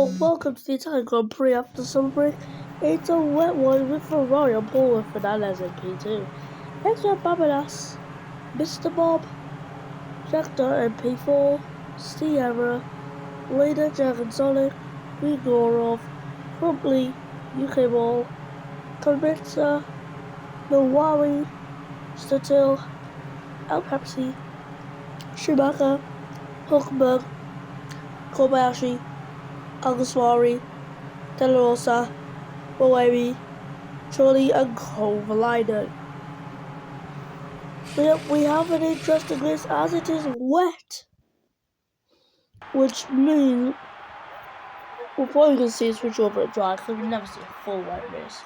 Hello, welcome to the Italian Grand Prix after the summer break. It's a wet one with Ferrari on pole with Fernandez in P2. Next we have Babadas, Mr. Bob, Jacta in P4, Sierra, Leda, Jack and Sonic, Grigorov, Crumply, UK Ball, Kubica, Milwaukee, Statil, El Pepsi, Schumacher, Hulkenberg, Kobayashi, Alguersuari, De La Rosa, Boemi, Charlie and Kovalainen. We have an interesting race as it is wet, which means we're probably going to see a switch over at dry because we never see a full wet race.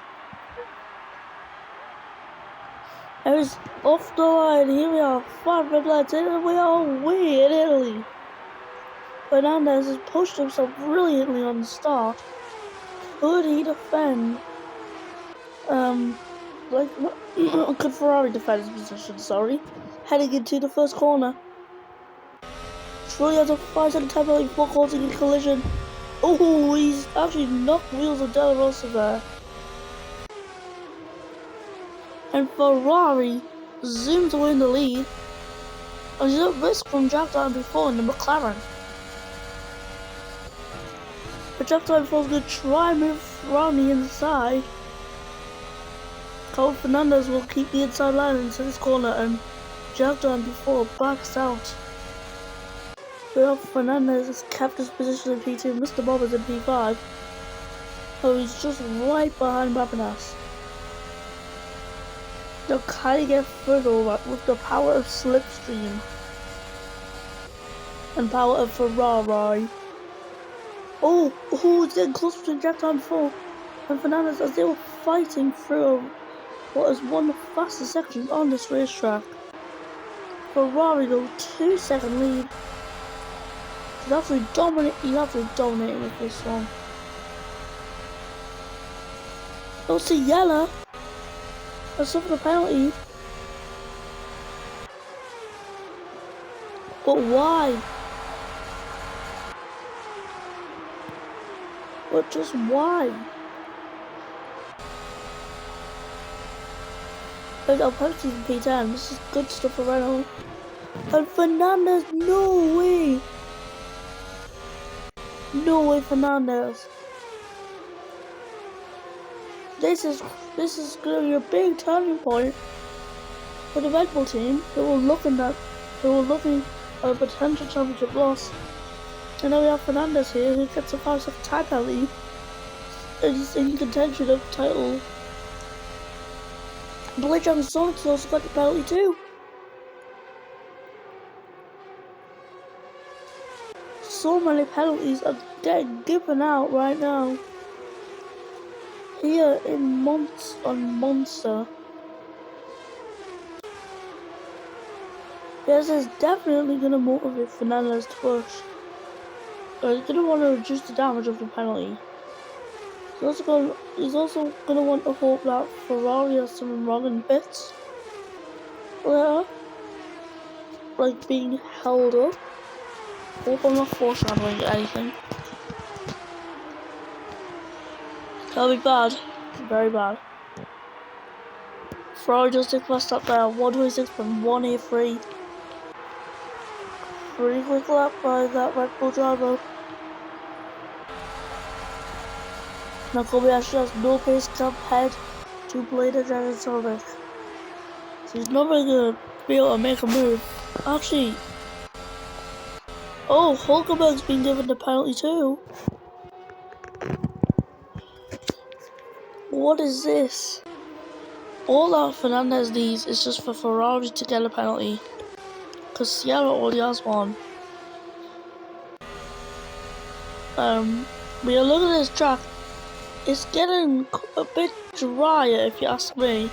And it's off the line. Here we are, 5 red lights in, and we are way in Italy. Fernandez has pushed himself brilliantly on the start. Could he defend? Could Ferrari defend his position? Sorry, heading into the first corner. Truly has a 5-second time penalty before causing a collision. Oh, he's actually knocked wheels of De La Rosa there. And Ferrari zooms away in the lead. And he's at risk from Jack down before in the McLaren. But Jack down before is going to try and move around the inside. Carl Fernandez will keep the inside line into this corner, and Jack down before backs out. But Fernandez has kept his position in P2. Mr. Bob is in P5. So he's just right behind Babadas. Now can he get further with the power of Slipstream and power of Ferrari? Oh, it's getting close between Jack down before and Fernandez as they were fighting through what is one of the fastest sections on this racetrack. Ferrari go 2-second lead. He's absolutely dominating with this one. Don't see yellow. That's suffered a penalty. But why? But just why? Like El Pepsi's in P10. This is good stuff for Renault. And Fernandez, no way! No way, Fernandez. This is going to be a big turning point for the Red Bull team. They were looking at a potential championship loss. And now we have Fernandez here who gets a 5-second time penalty. And he's in contention of the title. But Jack and Sonic's also got the penalty too. So many penalties are getting given out right now. Here in Monster. This is definitely going to motivate Fernandez to push. He's going to want to reduce the damage of the penalty. He's also going to want to hope that Ferrari has something wrong in pits. Like being held up. Hope I'm not foreshadowing anything. That'll be bad. Very bad. Ferrari just take first up there. 126.183. Pretty quick lap by that Red Bull driver. Now Kobayashi has no pace compared to Blade and Dragon Sonic. So he's not really going to be able to make a move. Actually, Hulkenberg's been given the penalty too. What is this? All that Fernandez needs is just for Ferrari to get a penalty. Because Sierra already has one. We are looking at this track. It's getting a bit drier if you ask me.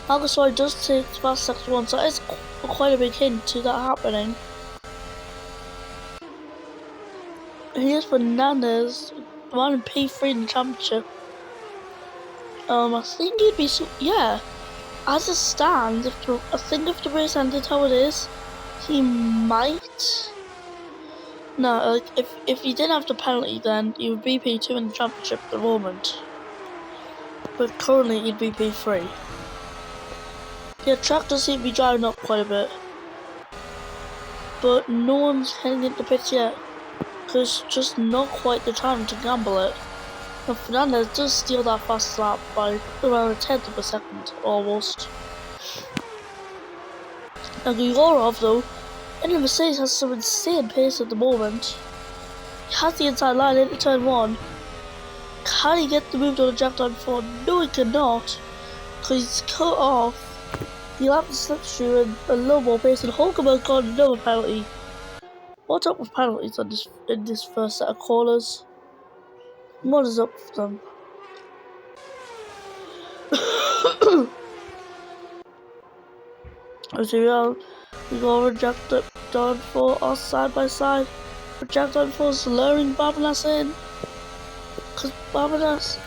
Alguersuari does take fast sector 1, so it's quite a big hint to that happening. Here's Fernandez, one in P3 in the championship. I think he'd be as it stands, if the race ended how it is, he might No, like if you didn't have the penalty, then you would be P2 in the championship at the moment. But currently, you'd be P3. Yeah, track does seem to be driving up quite a bit, but no one's heading into the pits yet, because it's just not quite the time to gamble it. And Fernandez does steal that fast lap by around a tenth of a second, almost. Now Grigorov, though, in the Mercedes has some insane pace at the moment. He has the inside line into turn 1. Can he get the move on the track time before? No, he cannot, because he's cut off. He'll have to slip through and a little more pace, and Hulkenberg got another penalty. What's up with penalties in this first set of corners? What is up with them? As we go reject it down for us side by side. Reject down for luring Babanas in. Because Babanas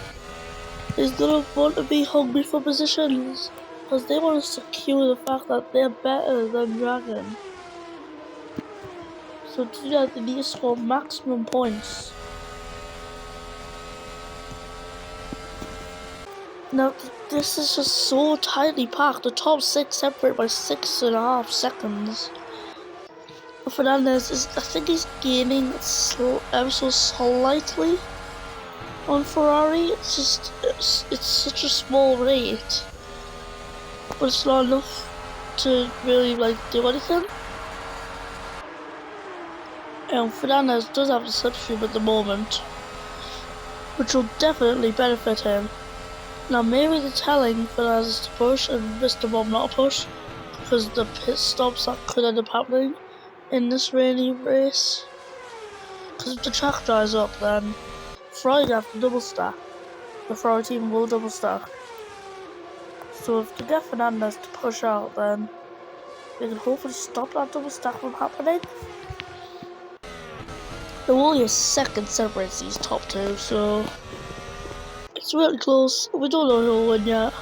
is gonna want to be hungry for positions. Because they want to secure the fact that they're better than Dragon. So to do that, they need to score maximum points. Now, this is just so tightly packed. The top 6 separate by 6.5 seconds. Fernandez is, I think he's gaining ever so slightly on Ferrari. It's just, it's such a small rate. But it's not enough to really, like, do anything. And Fernandez does have the slipstream at the moment, which will definitely benefit him. Now maybe they're telling Fernandez to push and Mr. Bob not to push, because the pit stops that could end up happening in this rainy race. Because if the track dries up, then Ferrari have to double stack. The Ferrari team will double stack. So if they get Fernandez to push out, then they can hopefully stop that double stack from happening. There will only a second separates these top 2, so it's really close. We don't know who will win yet.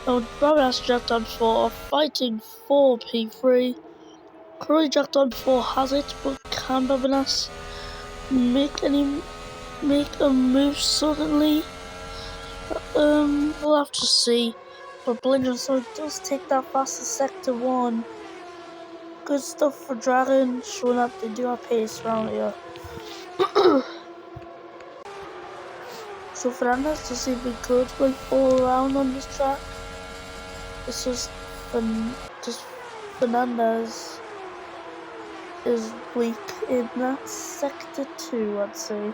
Now, Babanas and Jack Down 4 are fighting for P3. Currently Jack Down 4 has it, but can Babanas make a move suddenly? We'll have to see. But Blinder so does take that fast to sector 1. Good stuff for Dragon, showing that they do have pace around here. So Fernandez does seem to be good, like all around on this track. It's just Fernandez is weak in that sector 2, I'd say.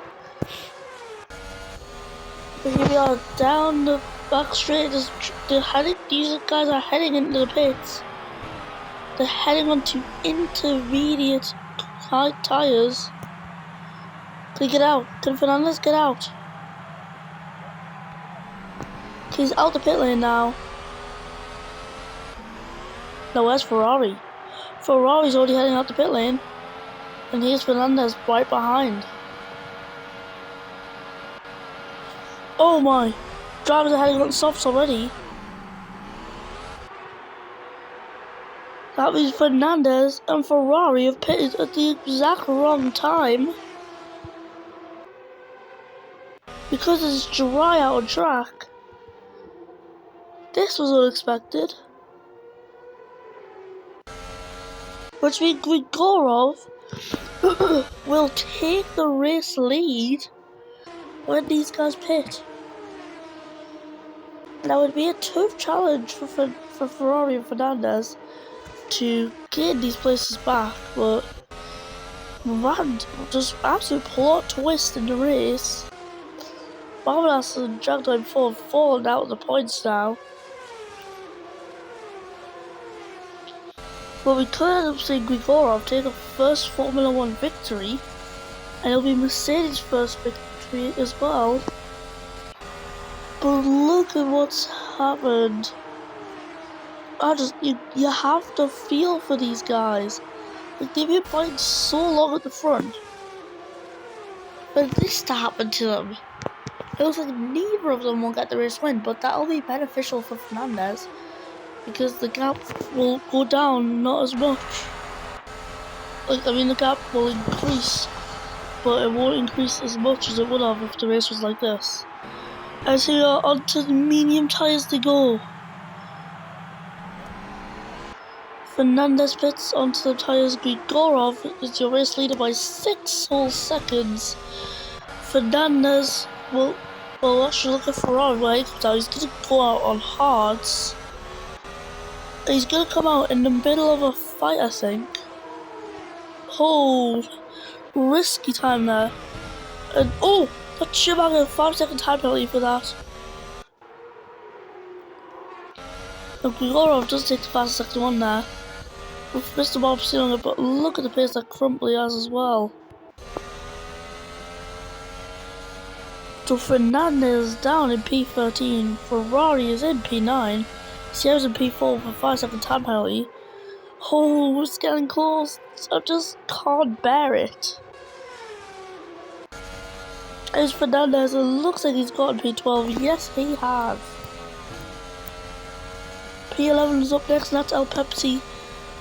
But here we are down the back straight. These guys are heading into the pits. They're heading onto intermediate high tires. Can he get out? Can Fernandez get out? He's out the pit lane now. Now where's Ferrari? Ferrari's already heading out the pit lane. And here's Fernandez right behind. Oh my! Drivers are heading on softs already. That means Fernandez and Ferrari have pitted at the exact wrong time. Because it's dry out on track. This was unexpected. Which means Grigorov will take the race lead when these guys pit. That would be a tough challenge for Ferrari and Fernandez to gain these places back, but man, just absolute plot twist in the race. Babanas and Jack Down 4 have fallen out of the points now. But we could end up seeing Grigorov take a first Formula 1 victory, and it'll be Mercedes' first victory as well. But look at what's happened. You have to feel for these guys. Like, they've been fighting so long at the front. For this to happen to them, it looks like neither of them will get the race win, but that'll be beneficial for Fernandez, because the gap will go down not as much. the gap will increase, but it won't increase as much as it would have if the race was like this. As here onto the medium tyres they go. Fernandez pits onto the tyres. Grigorov is your race leader by 6 whole seconds. Fernandez will actually look at Ferrari where he comes out. He's going to go out on hards. He's going to come out in the middle of a fight, I think. Oh, risky time there. And oh, that's Schumacher, 5-second time penalty for that. And Grigorov does take the fastest second one there. With Mr. Bob stealing it, but look at the pace that Crumply has as well. So Fernandez down in P13, Ferrari is in P9, Sierra's in P4 with a 5-second time penalty. Oh, it's getting close. I just can't bear it. As Fernandez, it looks like he's gotten P12. Yes, he has. P11 is up next, and that's El Pepsi.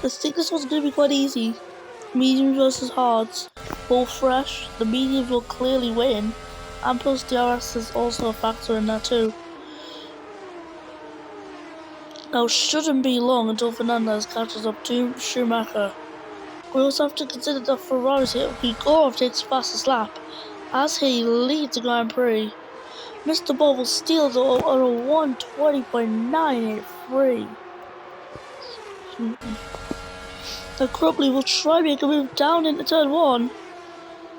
I think this one's going to be quite easy. Mediums versus hards. Both fresh. The mediums will clearly win. And plus DRS is also a factor in that too. Now shouldn't be long until Fernandez catches up to Schumacher. We also have to consider that Ferrari's here. Grigorov takes fastest lap as he leads the Grand Prix. Mr. Bob will steal the on a 120.983. Now Crumply will try to make a move down into turn 1.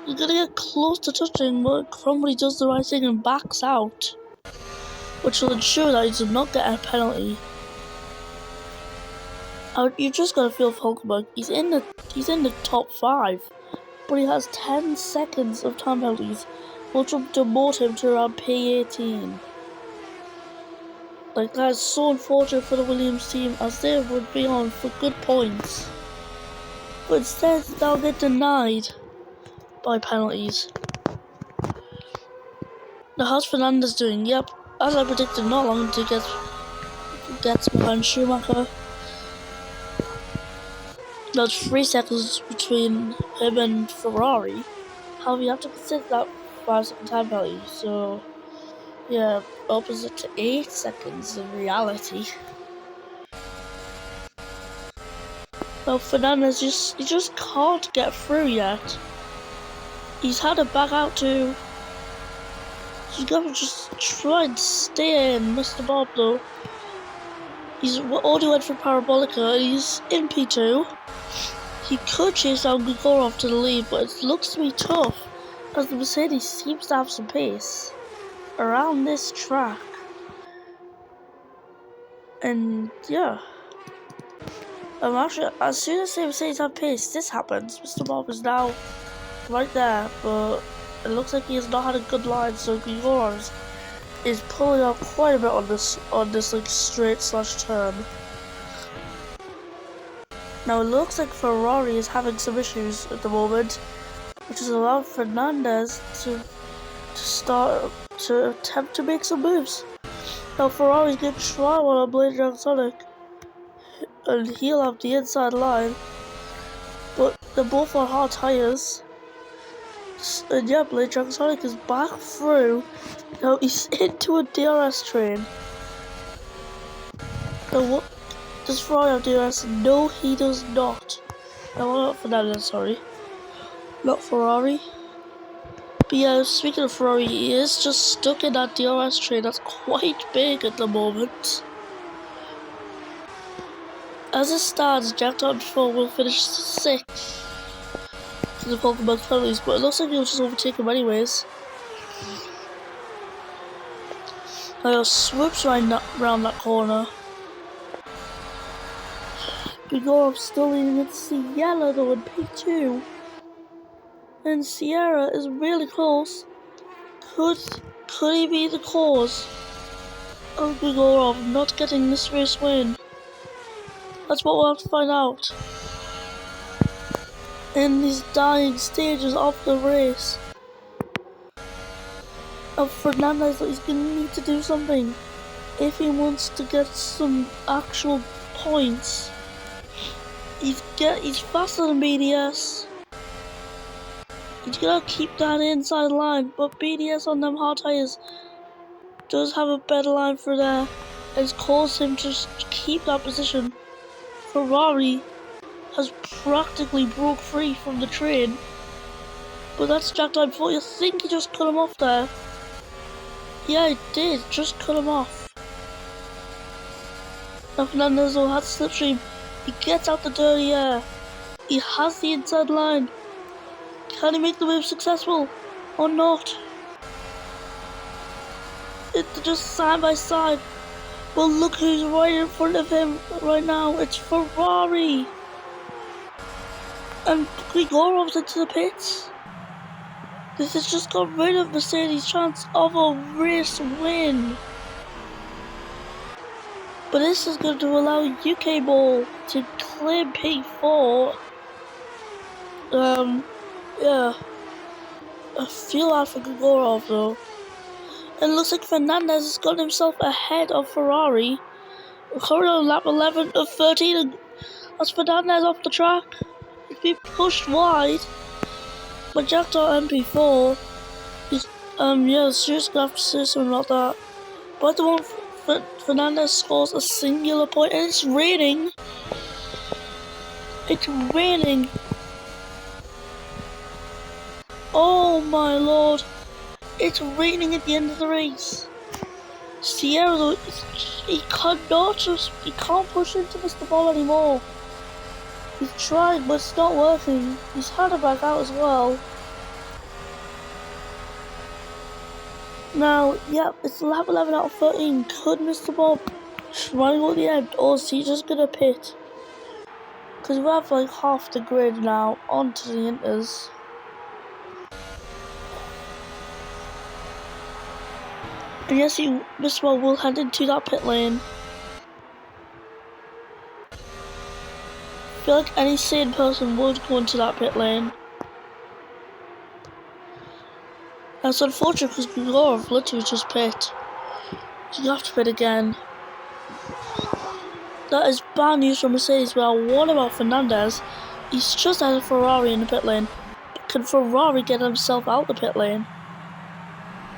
He's gonna get close to touching, but Crumply does the right thing and backs out, which will ensure that he does not get a penalty. You just gotta feel for Hulkenberg. He's in the top 5, but he has 10 seconds of time penalties, which will demote him to around P18. Like, that is so unfortunate for the Williams team, as they would be on for good points. But instead, they'll get denied by penalties. Now, how's Fernandez doing? Yep, as I predicted, not long to get behind Schumacher. That's 3 seconds between him and Ferrari. However, you have to consider that 5-second time value, so yeah, opposite to 8 seconds in reality. Well, Fernandez he just can't get through yet. He's had to back out too. He's got to just try and stay in. Mr. Bob though, he's already went for Parabolica. He's in P2. He could chase down Grigorov to the lead, but it looks to be tough as the Mercedes seems to have some pace around this track. And yeah, actually, as soon as the Mercedes have pace, this happens. Mr. Bob is now right there, but it looks like he has not had a good line, so Grigorov is pulling up quite a bit on this like straight/turn. Now it looks like Ferrari is having some issues at the moment, which has allowed Fernandez to attempt to make some moves. Now Ferrari's going to try one on Blade Drag Sonic, and he'll have the inside line, but they're both on hard tyres. And yeah, Blade Drag Sonic is back through. Now he's into a DRS train. Now what? Does Ferrari have DRS? No, he does not. No, not Fernandez, sorry. Not Ferrari. But yeah, speaking of Ferrari, he is just stuck in that DRS train. That's quite big at the moment. As it stands, Jack Dotton 4 will finish 6th for the Hulkenberg penalties, but it looks like he'll just overtake him anyways. Now swoops around that corner. Grigorov still leading at Sierra though in P2. And Sierra is really close. Could he be the cause of Grigorov not getting this race win? That's what we'll have to find out in these dying stages of the race. And Fernandez is going to need to do something if he wants to get some actual points. He's faster than BDS. He's gonna keep that inside line, but BDS on them hard tires does have a better line for there. It's caused him to keep that position. Ferrari has practically broke free from the train, but that's Jack Time 40. I think he just cut him off there. Yeah, he did, just cut him off. Now Fernandez will have slipstream. He gets out the dirty air. He has the inside line. Can he make the move successful or not? It's just side by side. Well, look who's right in front of him right now. It's Ferrari. And Grigorov's into the pits. This has just got rid of Mercedes' chance of a race win. But this is going to allow UK Ball to claim P4. Yeah. I feel bad for Grigorov though. And it looks like Fernandez has got himself ahead of Ferrari. Currently on lap 11 of 13, and as Fernandez off the track, he's being pushed wide by Jackdaw MP4. He's, yeah, seriously gonna have to say something about that. But at the moment, Fernandez scores a singular point, and it's raining. It's raining. Oh my lord. It's raining at the end of the race. Sierra though, he can't push into Mr. Ball anymore. He's tried, but it's not working. He's had to back out as well. Now, yeah, it's lap 11 out of 13. Could Mr. Bob try and go at the end, or is he just gonna pit? Because we have like half the grid now onto the Inters. And yes, Mr. Bob will head into that pit lane. I feel like any sane person would go into that pit lane. That's unfortunate because Grigorov literally just pit. So you have to pit again. That is bad news for Mercedes. Well, what about Fernandez? He's just had a Ferrari in the pit lane. Can Ferrari get himself out the pit lane?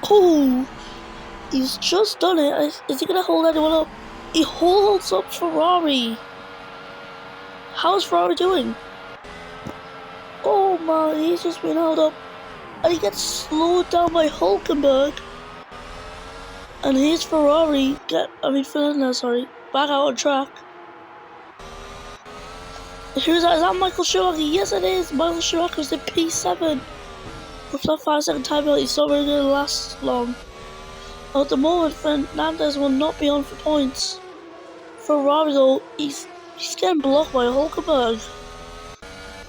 Oh! He's just done it. Is he going to hold anyone up? He holds up Ferrari. How's Ferrari doing? Oh my, he's just been held up. And he gets slowed down by Hulkenberg. And here's Ferrari, Fernandez, sorry, back out on track. Who's that? Is that Michael Schumacher? Yes, it is. Michael Schumacher's in P7. With that 5-second time penalty, it's not really going to last long. At the moment, Fernandez will not be on for points. Ferrari, though, he's getting blocked by Hulkenberg.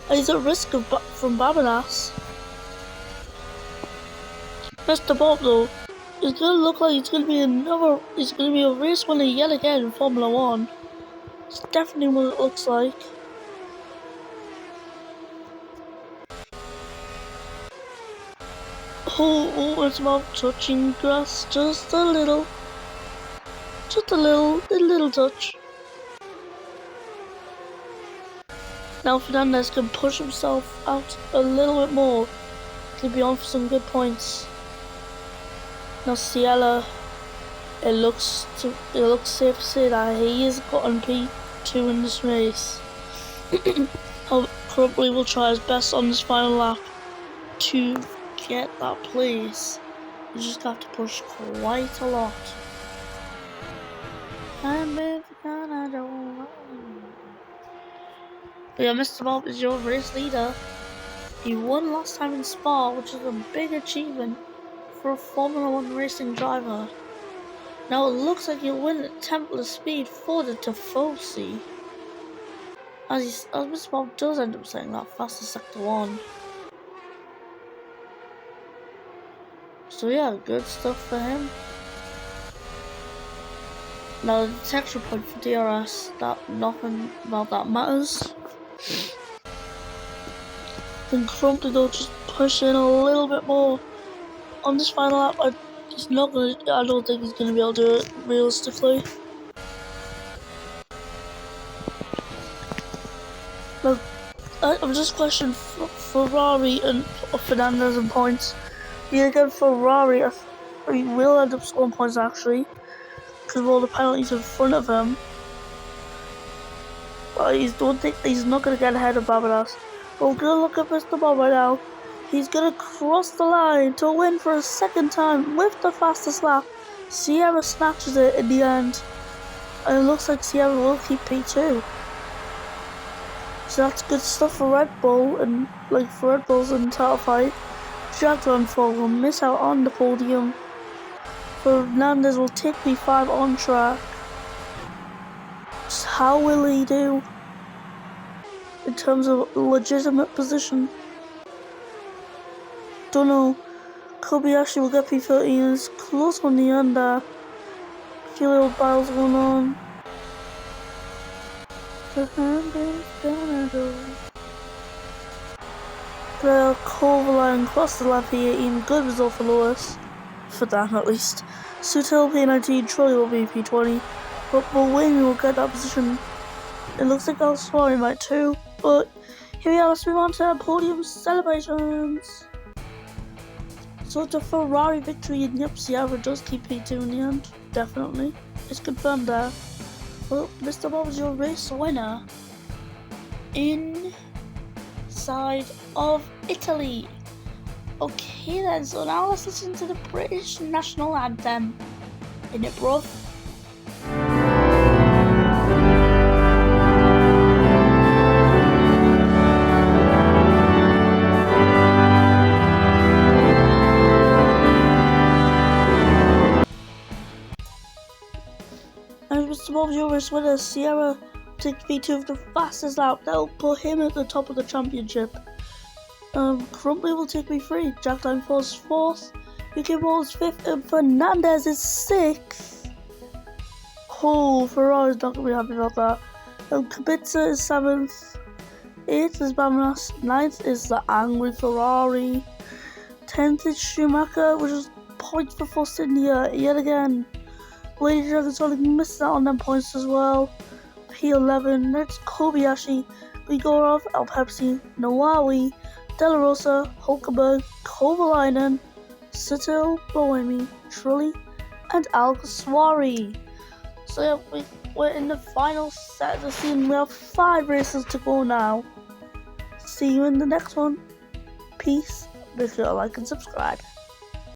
And he's at risk from Babinas. Mr. Bob, though, it's going to look like it's going to be a race winner yet again in Formula 1. It's definitely what it looks like. Oh, it's about touching grass just a little. Just a little touch. Now Fernandez can push himself out a little bit more to be on for some good points. Now Ciela, it looks safe to say that he has gotten P2 in this race. Probably will try his best on this final lap to get that place. You just have to push quite a lot. But yeah, Mr. Bob is your race leader. He won last time in Spa, which is a big achievement for a Formula 1 racing driver. Now it looks like he'll win at Temple of Speed for the Tifosi. As Mr. Bob does end up setting that fastest Sector 1. So yeah, good stuff for him. Now the detection point for DRS, that nothing about that matters. Then Crumpton though just push in a little bit more on this final lap. I don't think he's gonna be able to do it realistically. I'm just questioning Ferrari and Fernandez in points. Yeah, again, Ferrari, will end up scoring points actually, because of all the penalties in front of him. But he's not going to get ahead of Barbadas. But we're going to look at Mr. Bob right now. He's going to cross the line to win for a second time with the fastest lap. Sierra snatches it in the end. And it looks like Sierra will keep P2. So that's good stuff for Red Bull, and for Red Bull's in title fight. Jaguar and Ford will miss out on the podium. Fernandez will take P5 on track. So how will he do in terms of legitimate position? Don't know. Kobayashi will get P13. It's close on the end there. A few little battles going on. The Kovalainen crossed the lap P18. Good result for Lewis. For Dan at least. Sutil P19, Trolley will be P20. But Wayne will get that position. It looks like Al-Swari might too. But here we are, let's move on to our podium celebrations. So it's a Ferrari victory, and yep, Sierra does keep P2 in the end. Definitely. It's confirmed there. Well, Mr. Bob is your race winner inside of Italy. Okay then, so now let's listen to the British national anthem. In it, bruv. And Mr. Bob's your race winner. Sierra takes P2 of the fastest lap. That'll put him at the top of the championship. Crumpler will take P3. Jack Line falls 4th. UK Ball is 5th. And Fernandez is 6th. Oh, Ferrari's not going to be happy about that. Kubica is 7th. 8th is Bamanas. 9th is the angry Ferrari. 10th is Schumacher, which is points for first in here yet again. Lady Dragon's only missed out on them points as well. P11, next Kobayashi, Grigorov, El Pepsi, Nawawi, Della Rosa, Hulkenberg, Kovalainen, Sutil, Bohemi, Trulli, and Al-Swari. So yeah, we're in the final set of the season. We have 5 races to go now. See you in the next one. Peace. Make sure to like and subscribe.